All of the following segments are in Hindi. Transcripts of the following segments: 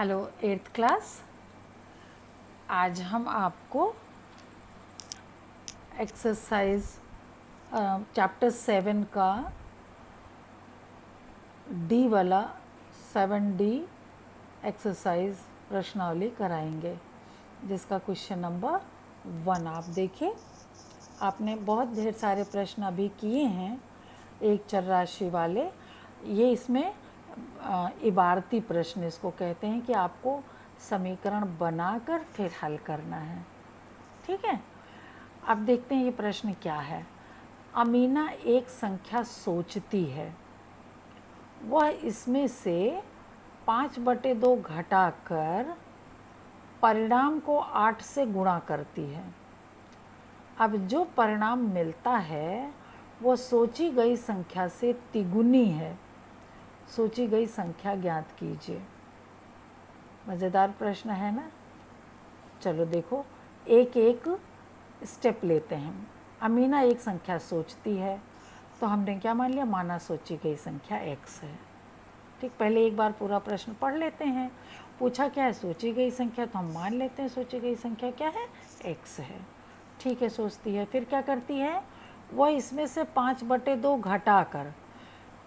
Hello 8th class. आज हम आपको एक्सरसाइज चैप्टर 7 का डी वाला 7D एक्सरसाइज प्रश्नावली कराएंगे, जिसका क्वेश्चन नंबर 1 आप देखिए। आपने बहुत ढेर सारे प्रश्न अभी किए हैं एक चर राशि वाले। ये इसमें इबारती प्रश्न इसको कहते हैं कि आपको समीकरण बनाकर फिर हल करना है। ठीक है, अब देखते हैं ये प्रश्न क्या है। अमीना एक संख्या सोचती है, वह इसमें से 5/2 घटाकर परिणाम को 8 से गुणा करती है। अब जो परिणाम मिलता है वो सोची गई संख्या से तिगुनी है। सोची गई संख्या ज्ञात कीजिए। मज़ेदार प्रश्न है ना। चलो देखो, एक एक स्टेप लेते हैं। अमीना एक संख्या सोचती है, तो हमने क्या मान लिया, माना सोची गई संख्या x है। ठीक, पहले एक बार पूरा प्रश्न पढ़ लेते हैं। पूछा क्या है, सोची गई संख्या, तो हम मान लेते हैं सोची गई संख्या क्या है, x है। ठीक है, सोचती है, फिर क्या करती है, वह इसमें से 5/2 घटाकर,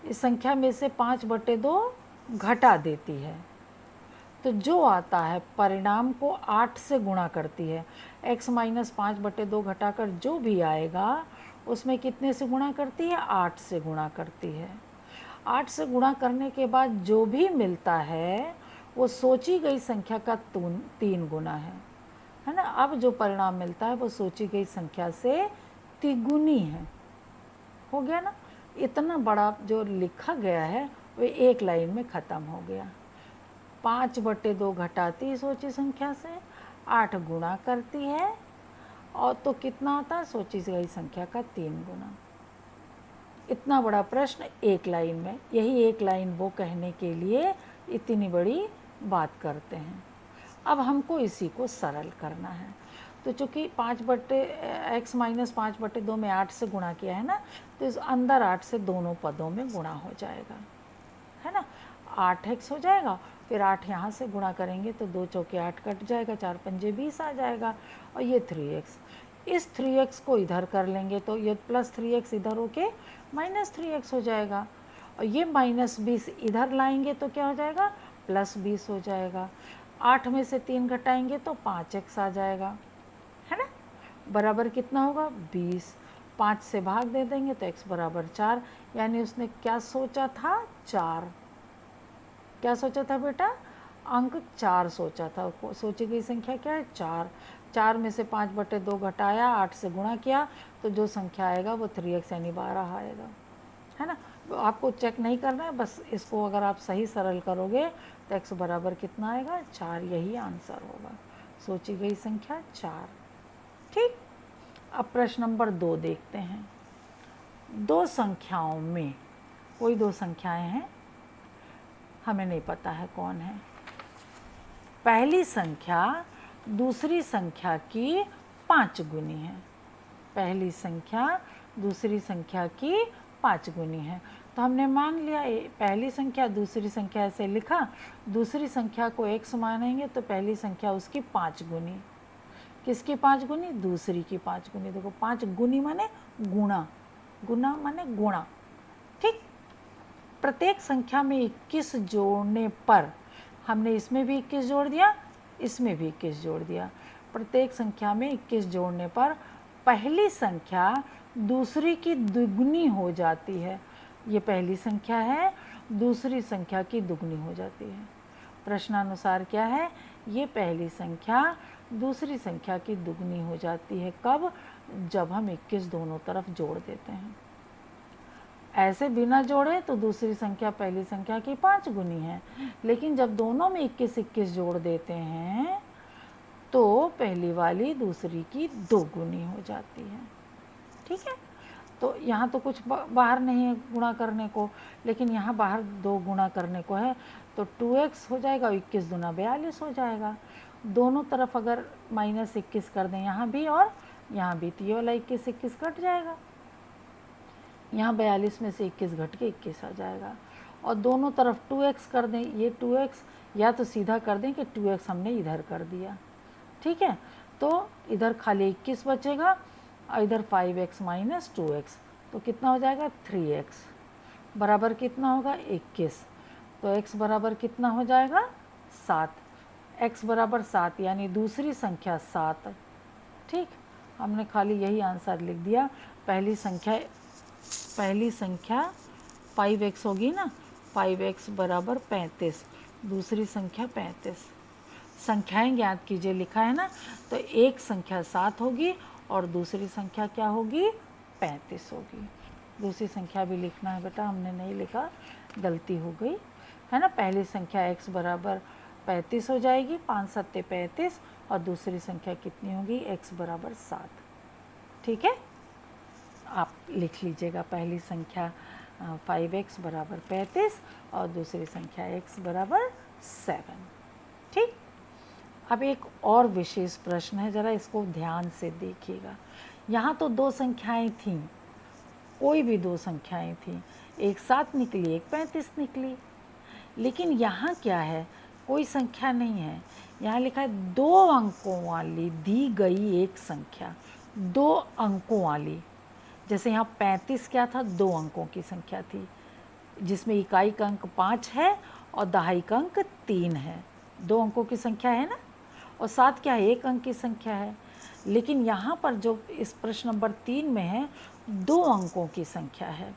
इस संख्या में से 5/2 घटा देती है। तो जो आता है परिणाम को 8 से गुणा करती है। x माइनस 5/2 घटाकर जो भी आएगा उसमें कितने से गुणा करती है, 8 से गुणा करती है। 8 से गुणा करने के बाद जो भी मिलता है वो सोची गई संख्या का 3 गुना है ना। अब जो परिणाम मिलता है वो सोची गई संख्या से तिगुनी है। हो गया ना। इतना बड़ा जो लिखा गया है वो एक लाइन में ख़त्म हो गया। 5/2 घटाती सोची संख्या से, 8 गुणा करती है, और तो कितना आता है, सोची गई संख्या का 3 गुना। इतना बड़ा प्रश्न एक लाइन में। यही एक लाइन वो कहने के लिए इतनी बड़ी बात करते हैं। अब हमको इसी को सरल करना है। तो चूँकि x माइनस 5/2 में 8 से गुणा किया है ना, तो इस अंदर 8 से दोनों पदों में गुणा हो जाएगा, है ना। 8x हो जाएगा, फिर 8 यहाँ से गुणा करेंगे तो 2 चौके 8 कट जाएगा, 4 पंजे 20 आ जाएगा, और ये 3x। इस 3x को इधर कर लेंगे तो ये प्लस 3x इधर होके माइनस 3x हो जाएगा, और ये माइनस 20 इधर लाएंगे तो क्या हो जाएगा, प्लस 20 हो जाएगा। 8 में से 3 घटाएंगे तो 5x आ जाएगा, है ना। बराबर कितना होगा, 20। 5 से भाग दे देंगे तो x बराबर 4। यानी उसने क्या सोचा था, 4। क्या सोचा था बेटा, अंक 4 सोचा था। सोची गई संख्या क्या है, 4। 4 में से 5/2 घटाया, 8 से गुणा किया, तो जो संख्या आएगा वो 3x यानी 12 आएगा, है ना। आपको चेक नहीं करना है, बस इसको अगर आप सही सरल करोगे तो x बराबर कितना आएगा, 4। यही आंसर होगा, सोची गई संख्या 4। ठीक, अब प्रश्न नंबर 2 देखते हैं। दो संख्याओं में, कोई दो संख्याएं हैं, हमें नहीं पता है कौन है। पहली संख्या दूसरी संख्या की 5 गुनी है। पहली संख्या दूसरी संख्या की 5 गुनी है। तो हमने मान लिया पहली संख्या दूसरी संख्या ऐसे लिखा, दूसरी संख्या को x मानेंगे तो पहली संख्या उसकी 5 गुनी। किसकी 5 गुनी, दूसरी की 5 गुनी। देखो 5 गुनी माने गुणा, गुना माने गुणा। ठीक, प्रत्येक संख्या में 21 जोड़ने पर, हमने इसमें भी 21 जोड़ दिया, इसमें भी 21 जोड़ दिया। प्रत्येक संख्या में 21 जोड़ने पर पहली संख्या दूसरी की दुगनी हो जाती है। ये पहली संख्या है, दूसरी संख्या की दुगनी हो जाती है। प्रश्नानुसार क्या है, ये पहली संख्या दूसरी संख्या की दुगनी हो जाती है। कब, जब हम 21 दोनों तरफ जोड़ देते हैं। ऐसे बिना जोड़े तो दूसरी संख्या पहली संख्या की 5 गुनी है, लेकिन जब दोनों में 21-21 जोड़ देते हैं तो पहली वाली दूसरी की 2 गुनी हो जाती है। ठीक है, तो यहाँ तो कुछ बाहर नहीं है गुणा करने को, लेकिन यहाँ बाहर 2 गुणा करने को है, तो 2x हो जाएगा, 21 दूना 42 हो जाएगा। दोनों तरफ अगर -21 कर दें, यहाँ भी और यहाँ भी, तो ये वाला 21 कट जाएगा। यहाँ 42 में से 21 घट के 21 आ जाएगा, और दोनों तरफ 2x कर दें, ये 2x, या तो सीधा कर दें कि 2x हमने इधर कर दिया, ठीक है। तो इधर खाली 21 बचेगा और इधर 5x माइनस 2x, तो कितना हो जाएगा 3x बराबर कितना होगा 21। तो x बराबर कितना हो जाएगा 7, x बराबर 7 यानी दूसरी संख्या 7, ठीक। हमने खाली यही आंसर लिख दिया। पहली संख्या 5x होगी ना, 5x बराबर 35, दूसरी संख्या 35। संख्याएं ज्ञात कीजिए लिखा है ना, तो एक संख्या 7 होगी और दूसरी संख्या क्या होगी 35 होगी। दूसरी संख्या भी लिखना है बेटा, हमने नहीं लिखा, गलती हो गई है ना। पहली संख्या x बराबर 35 हो जाएगी, 5 सत्ते 35, और दूसरी संख्या कितनी होगी x बराबर 7, ठीक है। आप लिख लीजिएगा पहली संख्या 5x बराबर 35 और दूसरी संख्या x बराबर 7, ठीक। अब एक और विशेष प्रश्न है, ज़रा इसको ध्यान से देखिएगा। यहाँ तो दो संख्याएं थीं, कोई भी दो संख्याएं थीं, एक 7 निकली एक 35 निकली, लेकिन यहाँ क्या है, कोई संख्या नहीं है। यहाँ लिखा है 2 अंकों वाली दी गई एक संख्या, 2 अंकों वाली। जैसे यहाँ 35 क्या था, 2 अंकों की संख्या थी, जिसमें इकाई का अंक 5 है और दहाई का अंक 3 है, 2 अंकों की संख्या है ना। और 7 क्या है, 1 अंक की संख्या है। लेकिन यहाँ पर जो इस प्रश्न नंबर 3 में है, 2 अंकों की संख्या है।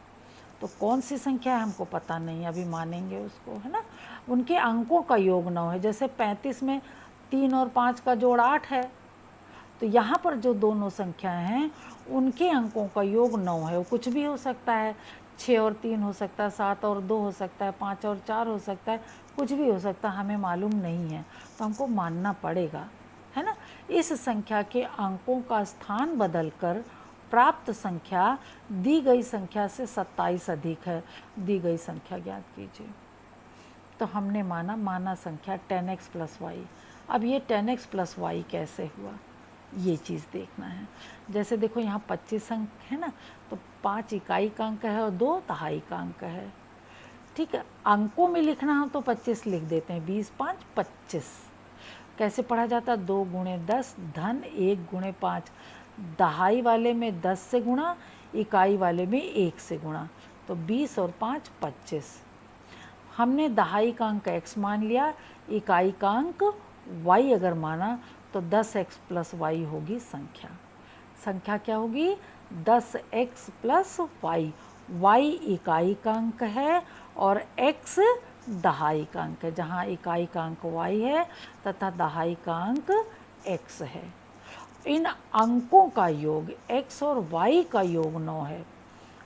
तो कौन सी संख्या है हमको पता नहीं, अभी मानेंगे उसको, है ना। उनके अंकों का योग 9 है। जैसे 35 में 3 और 5 का जोड़ 8 है, तो यहाँ पर जो दोनों संख्याएं हैं उनके अंकों का योग 9 है। वो कुछ भी हो सकता है, 6 और 3 हो सकता है, 7 और 2 हो सकता है, 5 और 4 हो सकता है, कुछ भी हो सकता है, हमें मालूम नहीं है, तो हमको मानना पड़ेगा, है ना। इस संख्या के अंकों का स्थान बदलकर प्राप्त संख्या दी गई संख्या से 27 अधिक है। दी गई संख्या ज्ञात कीजिए। तो हमने माना संख्या 10x प्लस वाई। अब ये 10x प्लस वाई कैसे हुआ, ये चीज़ देखना है। जैसे देखो यहाँ 25 अंक है ना, तो 5 इकाई का अंक है और 2 दहाई का अंक है, ठीक है। अंकों में लिखना हो तो 25 लिख देते हैं, 20 5 25। कैसे पढ़ा जाता है, 2 गुणे 10 धन 1 गुणे 5। दहाई वाले में 10 से गुणा, इकाई वाले में 1 से गुणा, तो 20 और 5 25। हमने दहाई का अंक x मान लिया, इकाई का अंक y अगर माना, तो 10x प्लस वाई होगी संख्या। संख्या क्या होगी 10x प्लस वाई। y इकाई का अंक है और x दहाई का अंक है। जहाँ इकाई का अंक y है तथा दहाई का अंक x है। इन अंकों का योग x और y का योग 9 है।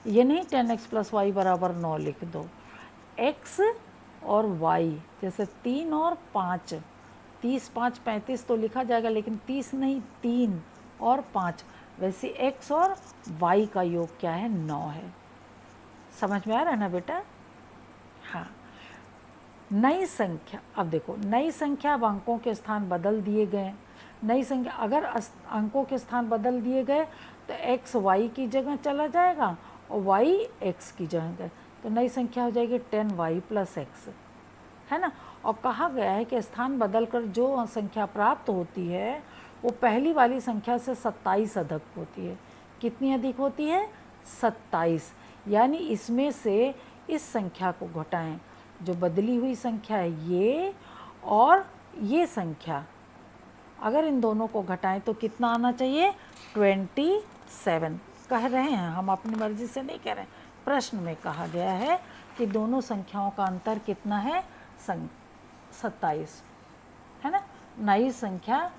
ये नहीं 10x प्लस वाई बराबर 9 लिख दो। x और y जैसे 3 और 5, 30 5 35 तो लिखा जाएगा, लेकिन 30 नहीं, 3 और 5। वैसे x और y का योग क्या है 9 है। समझ में आ रहा है ना बेटा। हाँ, नई संख्या। अब देखो नई संख्या, अब अंकों के स्थान बदल दिए गए। नई संख्या अगर अंकों के स्थान बदल दिए गए तो x y की जगह चला जाएगा और y x की जगह, तो नई संख्या हो जाएगी 10y प्लस x, है ना। और कहा गया है कि स्थान बदलकर जो संख्या प्राप्त होती है वो पहली वाली संख्या से 27 अधिक होती है। कितनी अधिक होती है 27। यानी इसमें से इस संख्या को घटाएं, जो बदली हुई संख्या है ये और ये संख्या, अगर इन दोनों को घटाएं तो कितना आना चाहिए 27। कह रहे हैं हम, अपनी मर्जी से नहीं कह रहे हैं, प्रश्न में कहा गया है कि दोनों संख्याओं का अंतर कितना है 27, है ना। नई संख्या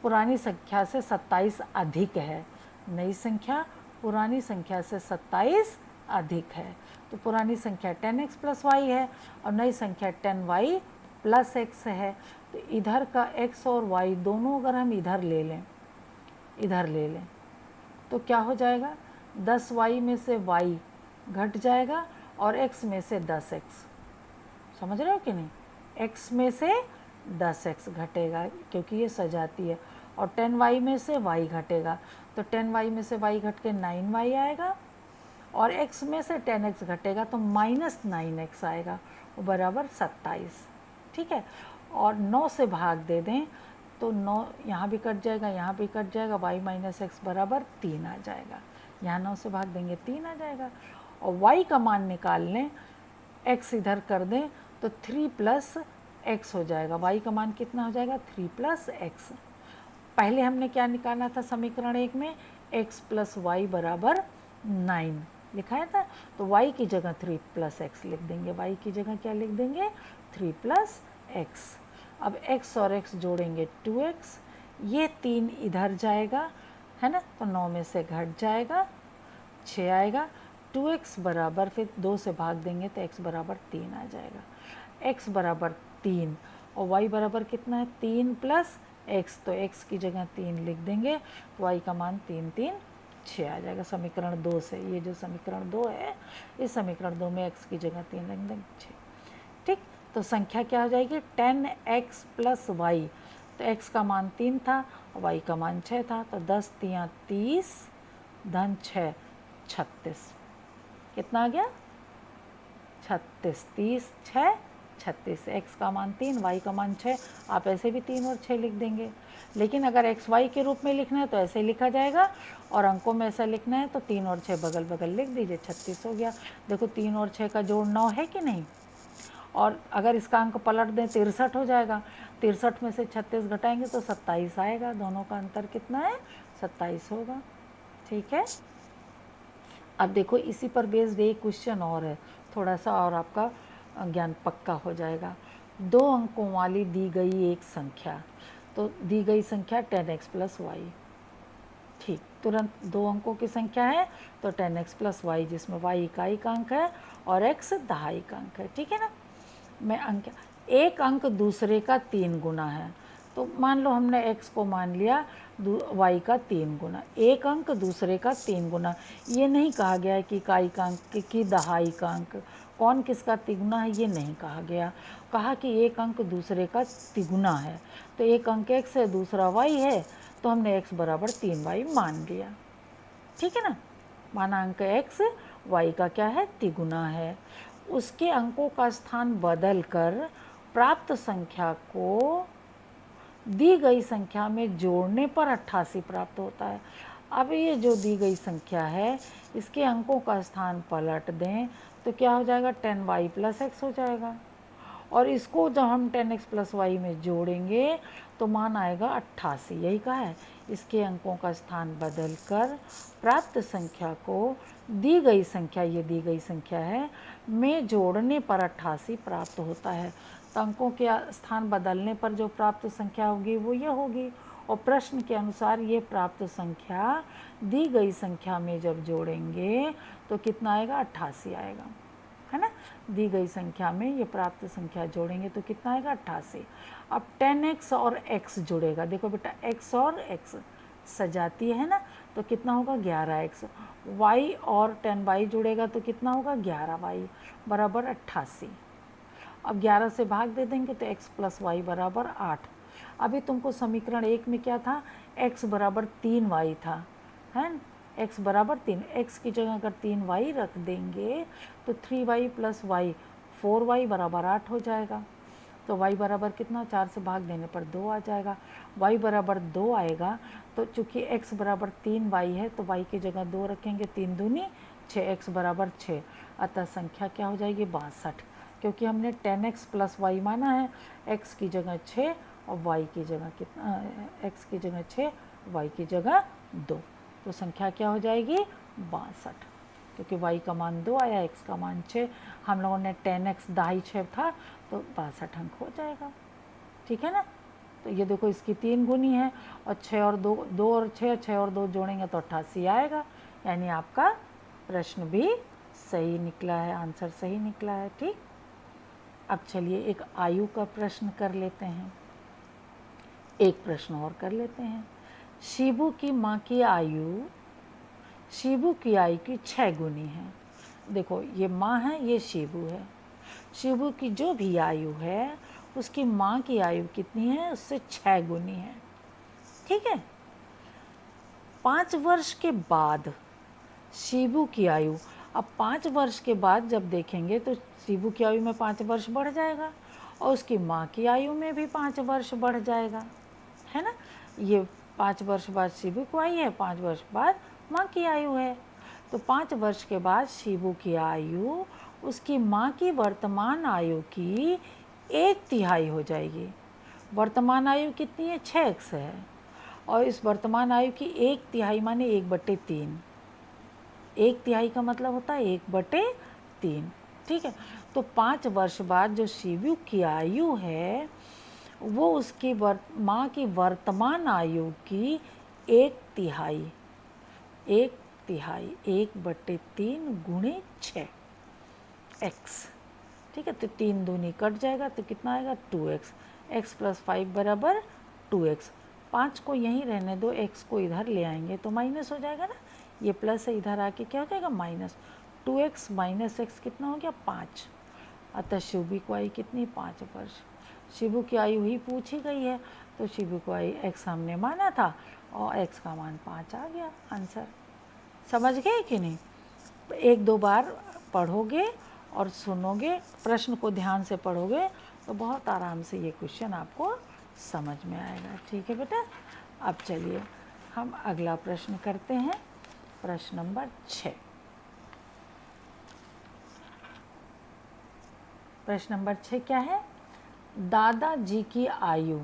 पुरानी संख्या से 27 अधिक है। नई संख्या पुरानी संख्या से 27 अधिक है। तो पुरानी संख्या 10x प्लस वाई है और नई संख्या 10y प्लस x है। तो इधर का x और y दोनों अगर हम इधर ले लें तो क्या हो जाएगा 10y में से y घट जाएगा और x में से 10x। समझ रहे हो कि नहीं, x में से 10x घटेगा क्योंकि ये सजाती है, और 10y में से y घटेगा, तो 10y में से y घट के 9y आएगा और x में से 10x घटेगा तो -9x आएगा, वो बराबर 27। ठीक है, और 9 से भाग दे दें तो 9 यहाँ भी कट जाएगा, यहाँ भी कट जाएगा, y माइनस एक्स बराबर 3 आ जाएगा। यहाँ 9 से भाग देंगे 3 आ जाएगा। और y का मान निकाल लें, x इधर कर दें तो 3 प्लस एक्स हो जाएगा। y का मान कितना हो जाएगा? 3 प्लस एक्स। पहले हमने क्या निकालना था समीकरण 1 में? x प्लस वाई बराबर 9 लिखाया था, तो y की जगह 3 प्लस एक्स लिख देंगे। y की जगह क्या लिख देंगे? 3 प्लस एक्स। अब x और x जोड़ेंगे 2x, ये 3 इधर जाएगा है ना, तो 9 में से घट जाएगा, 6 आएगा। 2x बराबर, फिर 2 से भाग देंगे तो x बराबर 3 आ जाएगा। x बराबर 3 और y बराबर कितना है? 3 प्लस x, तो x की जगह 3 लिख देंगे, तो y का मान 3 3 6 आ जाएगा समीकरण 2 से। ये जो समीकरण 2 है, इस समीकरण 2 में x की जगह 3 लिख देंगे 6। ठीक, तो संख्या क्या हो जाएगी? 10x प्लस वाई, तो x का मान 3 था और y का मान 6 था, तो 10 तियाँ 30 धन 6 36। कितना आ गया? 36। 30 6 36। x का मान 3, y का मान 6। आप ऐसे भी 3 और 6 लिख देंगे, लेकिन अगर x y के रूप में लिखना है तो ऐसे लिखा जाएगा, और अंकों में ऐसा लिखना है तो 3 और 6 बगल बगल लिख दीजिए, 36 हो गया। देखो 3 और 6 का जोड़ 9 है कि नहीं, और अगर इसका अंक पलट दें 63 हो जाएगा। 63 में से 36 घटाएंगे तो 27 आएगा। दोनों का अंतर कितना है? 27 होगा। ठीक है, अब देखो इसी पर बेस्ड एक क्वेश्चन और है, थोड़ा सा और आपका ज्ञान पक्का हो जाएगा। 2 अंकों वाली दी गई एक संख्या, तो दी गई संख्या 10x प्लस वाई। ठीक, तुरंत 2 अंकों की संख्या है तो 10x प्लस वाई, जिसमें y इकाई का अंक है और x दहाई का अंक है। ठीक है ना, मैं अंक, एक अंक दूसरे का 3 गुना है, तो मान लो हमने x को मान लिया y का 3 गुना। एक अंक दूसरे का 3 गुना, ये नहीं कहा गया है कि इकाई का अंक की दहाई का अंक, कौन किसका तिगुना है ये नहीं कहा गया। कहा कि एक अंक दूसरे का तिगुना है, तो एक अंक x है दूसरा y है, तो हमने x बराबर 3y मान लिया। ठीक है ना, माना अंक x y का क्या है? तिगुना है। उसके अंकों का स्थान बदल कर प्राप्त संख्या को दी गई संख्या में जोड़ने पर 88 प्राप्त होता है। अब ये जो दी गई संख्या है, इसके अंकों का स्थान पलट दें तो क्या हो जाएगा? 10y प्लस एक्स हो जाएगा, और इसको जब हम 10x प्लस वाई में जोड़ेंगे तो मान आएगा 88। यही कहा है, इसके अंकों का स्थान बदल कर प्राप्त संख्या को दी गई संख्या, ये दी गई संख्या है, में जोड़ने पर 88 प्राप्त होता है। तो अंकों के स्थान बदलने पर जो प्राप्त संख्या होगी वो ये होगी, और प्रश्न के अनुसार ये प्राप्त संख्या दी गई संख्या में जब जोड़ेंगे तो कितना आएगा? 88 आएगा, है ना। दी गई संख्या में ये प्राप्त संख्या जोड़ेंगे तो कितना आएगा? 88। अब 10x और x जुड़ेगा, देखो बेटा x और x सजाती है ना, तो कितना होगा? 11x। y और 10y जुड़ेगा तो कितना होगा? 11y बराबर 88। अब 11 से भाग दे देंगे तो x प्लस वाई बराबर 8। अभी तुमको समीकरण 1 में क्या था? x बराबर 3y था, है ना, x बराबर 3, x की जगह अगर 3y रख देंगे तो 3y प्लस वाई 4y बराबर 8 हो जाएगा। तो y बराबर कितना? 4 से भाग देने पर 2 आ जाएगा। y बराबर 2 आएगा, तो चूँकि x बराबर 3y है तो y की जगह 2 रखेंगे, 3 दूनी 6, x बराबर 6, अतः संख्या क्या हो जाएगी? 62, क्योंकि हमने 10x प्लस वाई माना है। x की जगह 6 और y की जगह कितना? x की जगह 6, y की जगह 2, तो संख्या क्या हो जाएगी? 62, क्योंकि y का मान 2 आया, x का मान 6, हम लोगों ने 10x दहाई 6 था तो 62 अंक हो जाएगा। ठीक है ना, तो ये देखो इसकी 3 गुनी है, और 6 और 2, 2 और 6, 6 और 2 जोड़ेंगे तो 88 आएगा। यानी आपका प्रश्न भी सही निकला है, आंसर सही निकला है। ठीक, अब चलिए एक आयु का प्रश्न कर लेते हैं, एक प्रश्न और कर लेते हैं। शिबू की माँ की आयु शिबू की आयु की 6 गुनी है। देखो ये माँ है, ये शिबू है। शिबू की जो भी आयु है उसकी माँ की आयु कितनी है? उससे 6 गुनी है। ठीक है, 5 वर्ष के बाद शिबू की आयु, अब 5 वर्ष के बाद जब देखेंगे तो शिबू की आयु में 5 वर्ष बढ़ जाएगा और उसकी माँ की आयु में भी 5 वर्ष बढ़ जाएगा, है ना। ये 5 वर्ष बाद शिबू की आयु है, 5 वर्ष बाद माँ की आयु है। तो 5 वर्ष के बाद शिबू की आयु उसकी माँ की वर्तमान आयु की 1/3 हो जाएगी। वर्तमान आयु कितनी है? 6x है, और इस वर्तमान आयु की 1/3 माने 1/3। 1/3 का मतलब होता है 1/3, ठीक है। तो 5 वर्ष बाद जो शिबू की आयु है वो उसकी माँ की वर्तमान आयु की 1/3, 1/3, 1/3 गुणे 6x, ठीक है। तो 3 दूनी कट जाएगा तो कितना आएगा? 2x। x + 5 बराबर 2x। 5 को यहीं रहने दो, x को इधर ले आएंगे तो माइनस हो जाएगा ना, ये प्लस है, इधर आके क्या हो जाएगा? माइनस। 2x - x कितना हो गया? 5। अतः शिबू की आयु कितनी? 5 वर्ष। शिबू की आयु ही पूछी गई है तो शिबू की आयु x हमने माना था और x का मान 5 आ गया आंसर। समझ गए कि नहीं? 1-2 बार पढ़ोगे और सुनोगे, प्रश्न को ध्यान से पढ़ोगे तो बहुत आराम से ये क्वेश्चन आपको समझ में आएगा, ठीक है बेटा। अब चलिए हम अगला प्रश्न करते हैं, प्रश्न नंबर 6। प्रश्न नंबर 6 क्या है? दादाजी की आयु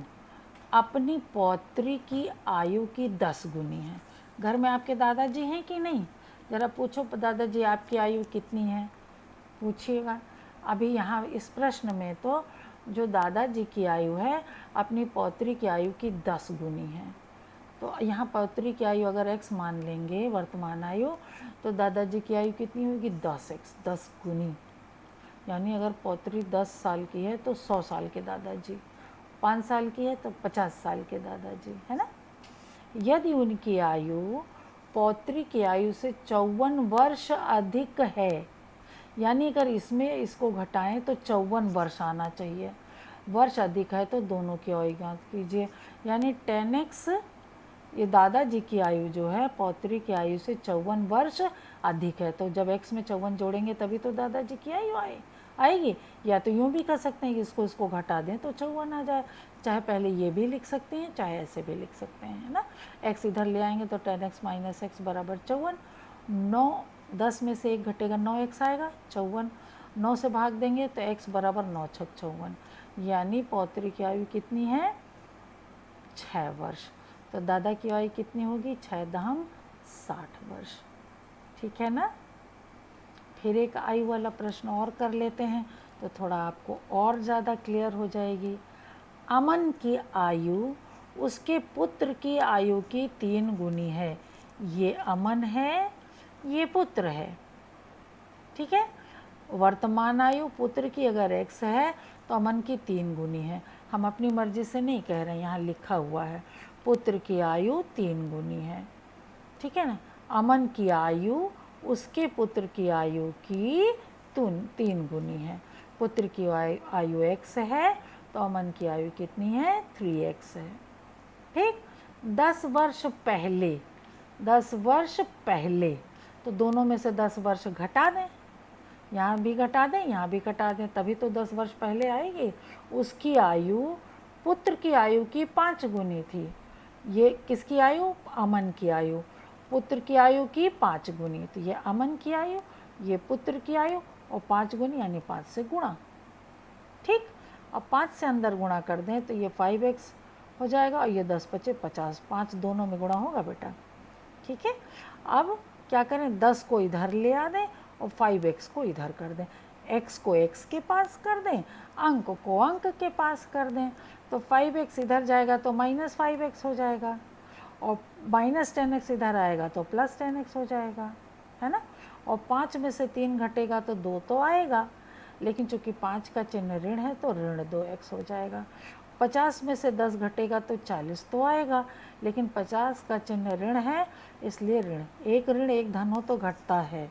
अपनी पौत्री की आयु की 10 गुनी है। घर में आपके दादाजी हैं कि नहीं? ज़रा पूछो, दादाजी आपकी आयु कितनी है? पूछिएगा। अभी यहाँ इस प्रश्न में तो जो दादाजी की आयु है अपनी पौत्री की आयु की 10 गुनी है। तो यहाँ पौत्री की आयु अगर x मान लेंगे वर्तमान आयु, तो दादाजी की आयु कितनी होगी? 10x, 10 गुनी। यानी अगर पौत्री 10 साल की है तो 100 साल के दादाजी, 5 साल की है तो 50 साल के दादाजी, है ना। यदि उनकी आयु पौत्री की आयु से 54 वर्ष अधिक है, यानी अगर इसमें इसको घटाएं तो 54 वर्ष आना चाहिए। वर्ष अधिक है तो दोनों की आयु ज्ञात कीजिए, यानी 10x ये दादाजी की आयु जो है पौत्री की आयु से 54 वर्ष अधिक है। तो जब x में 54 जोड़ेंगे तभी तो दादाजी की आयु आएगी। या तो यूँ भी कर सकते हैं कि इसको घटा दें तो 54 आ जाए, चाहे पहले ये भी लिख सकते हैं चाहे ऐसे भी लिख सकते हैं, है ना। x इधर ले आएंगे तो 10x - x बराबर 54। 9 10 में से 1 घटेगा 9x आएगा, 54। 9 से भाग देंगे तो x बराबर 9 × 6 = 54, यानी पौत्री की आयु कितनी है? 6 वर्ष। तो दादा की आयु कितनी होगी? 6 × 10 = 60 वर्ष, ठीक है ना। फिर एक आयु वाला प्रश्न और कर लेते हैं तो थोड़ा आपको और ज़्यादा क्लियर हो जाएगी। अमन की आयु उसके पुत्र की आयु की 3 गुनी है। ये अमन है, ये पुत्र है, ठीक है। वर्तमान आयु पुत्र की अगर x है तो अमन की 3 गुनी है। हम अपनी मर्जी से नहीं कह रहे हैं, यहाँ लिखा हुआ है पुत्र की आयु 3 गुनी है, ठीक है ना। अमन की आयु उसके पुत्र की आयु की 3 गुनी है। पुत्र की आयु x है तो अमन की आयु कितनी है? 3x है, ठीक। 10 वर्ष पहले, 10 वर्ष पहले, तो दोनों में से 10 वर्ष घटा दें, यहाँ भी घटा दें यहाँ भी घटा दें, तभी तो 10 वर्ष पहले आएगी। उसकी आयु पुत्र की आयु की 5 गुनी थी। ये किसकी आयु? अमन की आयु। पुत्र की आयु की 5 गुनी, तो ये अमन की आयु, ये पुत्र की आयु, और 5 गुनी यानी 5 से गुणा, ठीक। अब 5 से अंदर गुणा कर दें तो ये 5x हो जाएगा और ये 10 × 5 = 50, 5 दोनों में गुणा होगा बेटा, ठीक है। अब क्या करें? 10 को इधर ले आ दें और 5x को इधर कर दें, x को x के पास कर दें, अंक को अंक के पास कर दें। तो 5x इधर जाएगा तो -5x हो जाएगा, और -10x इधर आएगा तो +10x हो जाएगा, है ना। और 5 में से 3 घटेगा तो 2 तो आएगा, लेकिन चूंकि 5 का चिन्ह ऋण है तो ऋण 2x हो जाएगा। 50 में से 10 घटेगा तो 40 तो आएगा, लेकिन 50 का चिन्ह ऋण है इसलिए ऋण 1 धन हो तो घटता है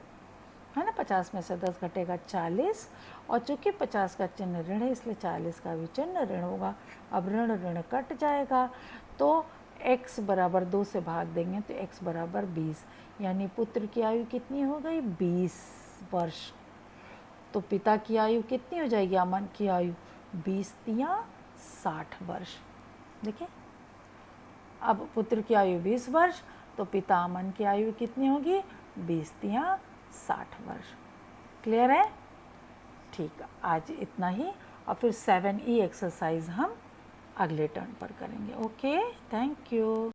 ना। 50 में से 10 घटेगा 40, और चूंकि 50 का चिन्ह ऋण है इसलिए 40 का भी चिन्ह ऋण होगा। अब ऋण ऋण कट जाएगा तो x बराबर 2 से भाग देंगे तो x बराबर 20, यानी पुत्र की आयु कितनी हो गई? 20 वर्ष। तो पिता की आयु कितनी हो जाएगी, अमन की आयु 20 तिया 60 वर्ष। देखिए अब पुत्र की आयु 20 वर्ष, तो पिता अमन की आयु कितनी होगी, 20 तिया 60 वर्ष। क्लियर है? ठीक, आज इतना ही, और फिर 7E एक्सरसाइज हम अगले टर्न पर करेंगे। Okay, thank you.